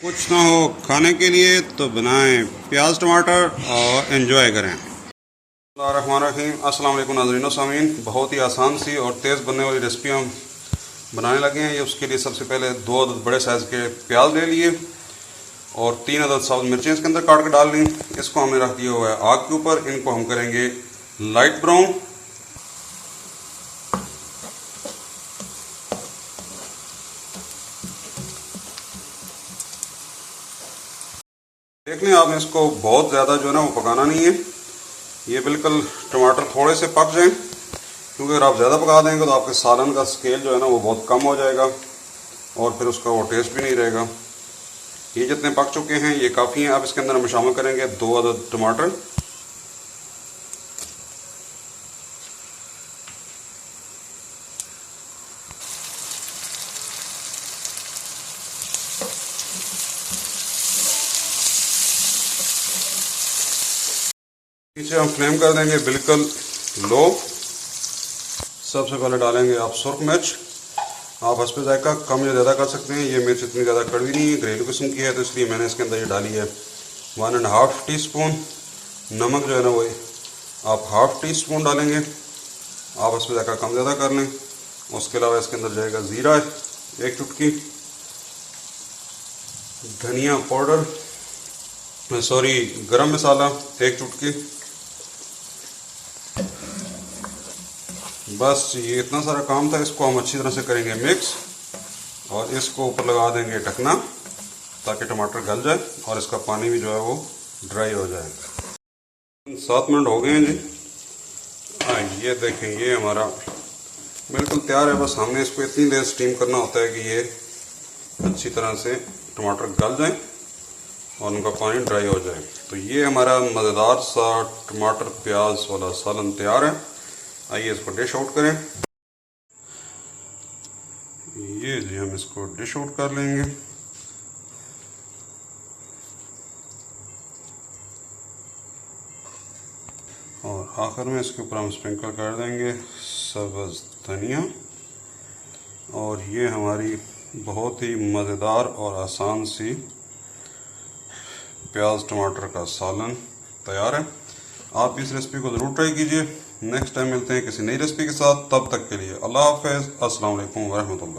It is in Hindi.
कुछ ना हो खाने के लिए तो बनाएं प्याज टमाटर और एंजॉय करें। अस्सलाम वालेकुम नाज़रीन सामीन, बहुत ही आसान सी और तेज़ बनने वाली रेसिपी हम बनाने लगे हैं। ये उसके लिए सबसे पहले 2 अदद बड़े साइज़ के प्याज ले लिए और 3 अदद साबुत मिर्चें इसके अंदर काट कर डाल ली। इसको हमने रख दिया हुआ है आग के ऊपर। इनको हम करेंगे लाइट ब्राउन। देख लें आपने, इसको बहुत ज़्यादा जो है ना वो पकाना नहीं है। ये बिल्कुल टमाटर थोड़े से पक जाएं, क्योंकि अगर आप ज़्यादा पका देंगे तो आपके सालन का स्केल जो है ना वो बहुत कम हो जाएगा और फिर उसका वो टेस्ट भी नहीं रहेगा। ये जितने पक चुके हैं ये काफ़ी हैं। अब इसके अंदर हम शामिल करेंगे 2 अदद टमाटर। नीचे हम फ्लेम कर देंगे बिल्कुल लो। सबसे पहले डालेंगे आप सुर्ख मिर्च। आप इस पर जायका कम या ज़्यादा कर सकते हैं। ये मिर्च इतनी ज़्यादा कड़वी नहीं है, घरेलू किस्म की है, तो इसलिए मैंने इसके अंदर ये डाली है 1.5 टीस्पून। नमक जो है ना वो आप 1/2 टीस्पून डालेंगे। आप इस पर जायका कम ज़्यादा कर लें। उसके अलावा इसके अंदर जाएगा ज़ीरा 1 चुटकी, धनिया पाउडर गरम मसाला 1 चुटकी। बस ये इतना सारा काम था। इसको हम अच्छी तरह से करेंगे मिक्स और इसको ऊपर लगा देंगे ढकना, ताकि टमाटर गल जाए और इसका पानी भी जो है वो ड्राई हो जाए। 7 मिनट हो गए हैं जी। ये देखें, ये हमारा बिल्कुल तैयार है। बस हमने इसको इतनी देर स्टीम करना होता है कि ये अच्छी तरह से टमाटर गल जाए और उनका पानी ड्राई हो जाए। तो ये हमारा मज़ेदार सा टमाटर प्याज वाला सालन तैयार है। आइए इसको डिश आउट करें। ये जी हम इसको डिश आउट कर लेंगे। और आखिर में इसके ऊपर हम स्प्रिंकल कर देंगे सब्ज़ धनिया। और ये हमारी बहुत ही मज़ेदार और आसान सी प्याज टमाटर का सालन तैयार है। आप इस रेसिपी को ज़रूर ट्राई कीजिए। नेक्स्ट टाइम मिलते हैं किसी नई रेसिपी के साथ। तब तक के लिए अल्लाह हाफ़िज़। अस्सलाम वालेकुम व रहमतुल्लाह।